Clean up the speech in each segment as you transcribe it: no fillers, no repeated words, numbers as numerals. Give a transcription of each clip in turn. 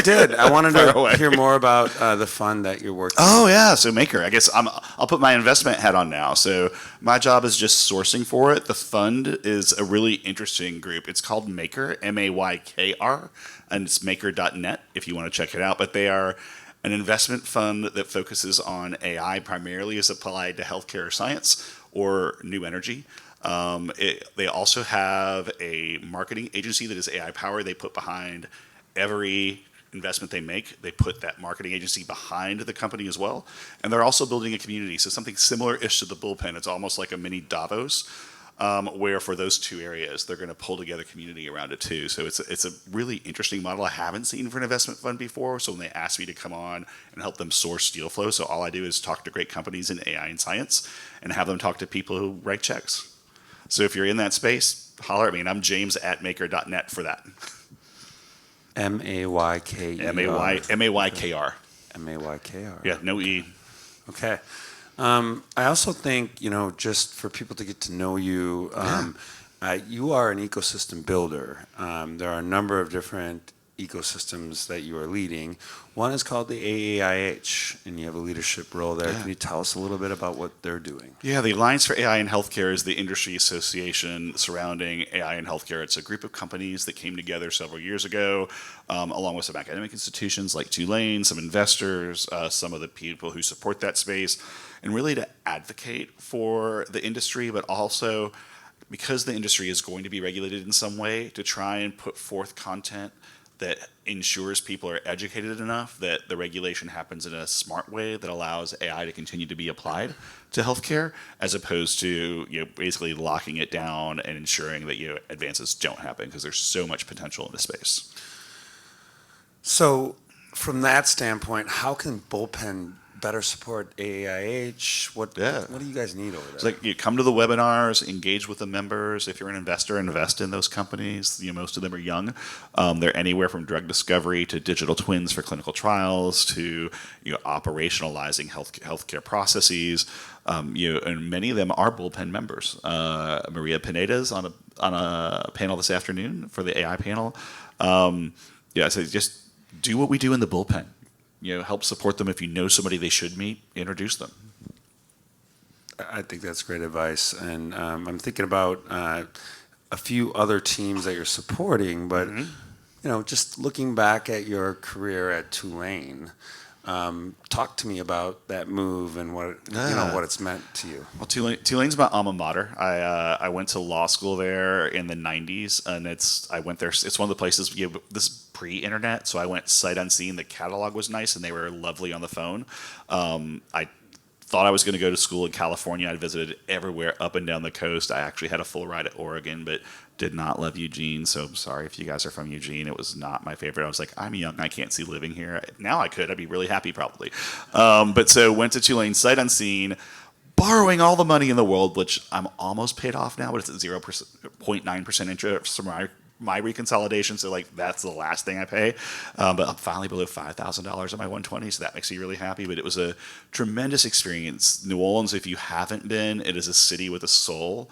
did. I wanted to hear more about the fund that you're working on. Oh, yeah. So Maker, I guess I'll put my investment hat on now. So my job is just sourcing for it. The fund is a really interesting group. It's called Maker, M-A-Y-K-R, and it's maker.net if you want to check it out. But they are an investment fund that focuses on AI primarily as applied to healthcare or science or new energy. They also have a marketing agency that is AI powered. They put behind every investment they make. They put that marketing agency behind the company as well. And they're also building a community. So something similar-ish to the bullpen. It's almost like a mini Davos, where for those two areas, they're going to pull together community around it too. So it's a really interesting model I haven't seen for an investment fund before. So when they asked me to come on and help them source deal flow, so all I do is talk to great companies in AI and science and have them talk to people who write checks. So if you're in that space, holler at me. And I'm James at maker.net for that. M-A-Y-K-E-R. M-A-Y-K-R. M-A-Y-K-R. Yeah, no E. Okay. I also think, just for people to get to know you, you are an ecosystem builder. There are a number of different ecosystems that you are leading. One is called the AAIH, and you have a leadership role there. Yeah. Can you tell us a little bit about what they're doing? Yeah, the Alliance for AI in Healthcare is the industry association surrounding AI in healthcare. It's a group of companies that came together several years ago, along with some academic institutions like Tulane, some investors, some of the people who support that space, and really to advocate for the industry, but also because the industry is going to be regulated in some way, to try and put forth content that ensures people are educated enough that the regulation happens in a smart way that allows AI to continue to be applied to healthcare, as opposed to basically locking it down and ensuring that advances don't happen, because there's so much potential in this space. So from that standpoint, how can Bullpen better support AAIH? What do you guys need over there? It's like you come to the webinars, engage with the members. If you're an investor, invest in those companies. Most of them are young. They're anywhere from drug discovery to digital twins for clinical trials to operationalizing healthcare processes. And many of them are Bullpen members. Maria Pineda's on a panel this afternoon for the AI panel. So just do what we do in the Bullpen. Help support them. If you know somebody they should meet, introduce them. I think that's great advice. And I'm thinking about a few other teams that you're supporting, but just looking back at your career at Tulane, talk to me about that move and what it's meant to you. Well, Tulane's my alma mater. I went to law school there in the 90s, and I went there. It's one of the places. This is pre-internet, so I went sight unseen. The catalog was nice, and they were lovely on the phone. I thought I was going to go to school in California. I visited everywhere up and down the coast. I actually had a full ride at Oregon, but did not love Eugene. So I'm sorry if you guys are from Eugene. It was not my favorite. I was like, I'm young. I can't see living here. Now I could. I'd be really happy probably. But so went to Tulane sight unseen, borrowing all the money in the world, which I'm almost paid off now, but it's at 0.9% interest for my reconsolidation, so that's the last thing I pay. But I'm finally below $5,000 on my 120, so that makes me really happy. But it was a tremendous experience. New Orleans, if you haven't been, it is a city with a soul.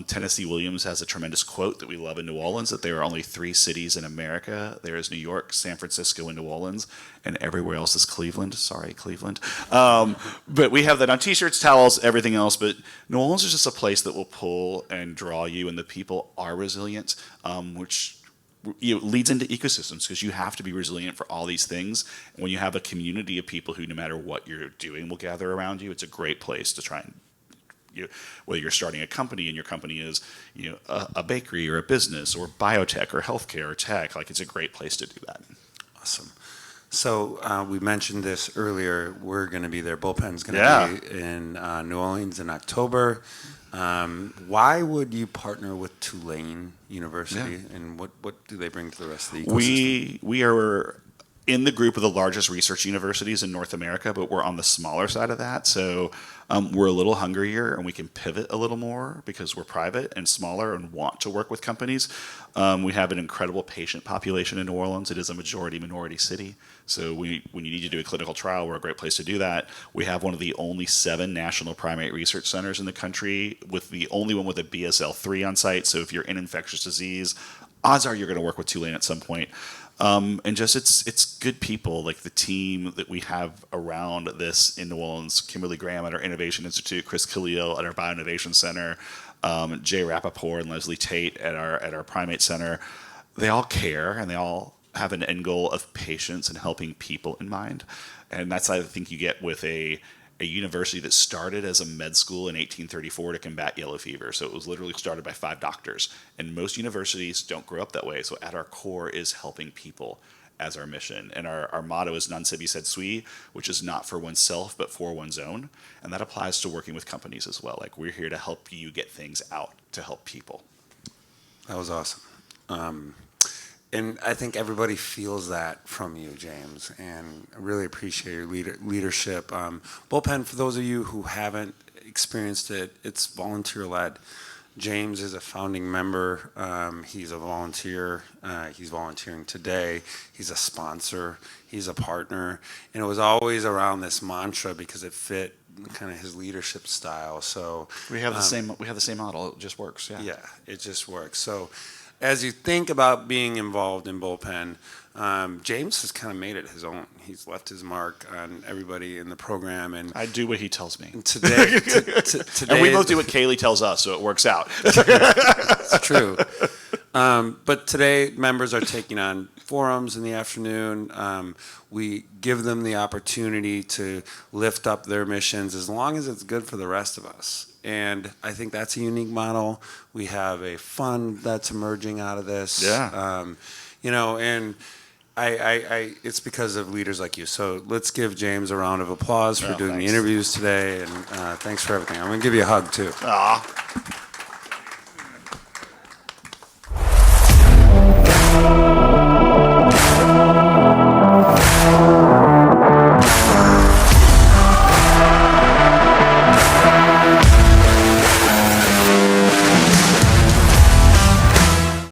Tennessee Williams has a tremendous quote that we love in New Orleans, that there are only 3 cities in America. There is New York, San Francisco, and New Orleans, and everywhere else is Cleveland. Sorry, Cleveland. But we have that on T-shirts, towels, everything else. But New Orleans is just a place that will pull and draw you, and the people are resilient, which leads into ecosystems, because you have to be resilient for all these things. And when you have a community of people who, no matter what you're doing, will gather around you, it's a great place to try and whether you're starting a company and your company is a bakery or a business or biotech or healthcare or tech, it's a great place to do that. Awesome. So we mentioned this earlier. We're going to be there. Bullpen's going to be in New Orleans in October. Why would you partner with Tulane University, and what do they bring to the rest of the ecosystem? We are in the group of the largest research universities in North America, but we're on the smaller side of that. So we're a little hungrier, and we can pivot a little more because we're private and smaller and want to work with companies. We have an incredible patient population in New Orleans. It is a majority minority city. So when you need to do a clinical trial, we're a great place to do that. We have one of the only 7 national primate research centers in the country, with the only one with a BSL-3 on site. So if you're in infectious disease, odds are you're going to work with Tulane at some point. And just it's good people, like the team that we have around this in New Orleans. Kimberly Graham at our Innovation Institute, Chris Khalil at our Bioinnovation Center, Jay Rappaport and Leslie Tate at our Primate Center. They all care, and they all have an end goal of patients and helping people in mind. And that's, I think, you get with a university that started as a med school in 1834 to combat yellow fever. So it was literally started by 5 doctors. And most universities don't grow up that way. So at our core is helping people as our mission. And our motto is Non Sibi Sed Sui, which is not for oneself, but for one's own. And that applies to working with companies as well. Like, we're here to help you get things out to help people. That was awesome. And I think everybody feels that from you, James, and I really appreciate your leadership. Bullpen, for those of you who haven't experienced it, it's volunteer-led. James is a founding member. He's a volunteer. He's volunteering today. He's a sponsor. He's a partner. And it was always around this mantra because it fit kind of his leadership style. So We have the same model. It just works. Yeah. yeah, it just works. So as you think about being involved in Bullpen, James has kind of made it his own. He's left his mark on everybody in the program. And I do what he tells me. today, today And we both do what Kaylee tells us, so it works out. it's true. But today, members are taking on forums in the afternoon. We give them the opportunity to lift up their missions as long as it's good for the rest of us. And I think that's a unique model. We have a fund that's emerging out of this. Yeah. And it's because of leaders like you. So let's give James a round of applause for doing Thanks. the interviews today. And thanks for everything. I'm going to give you a hug, too. Aw.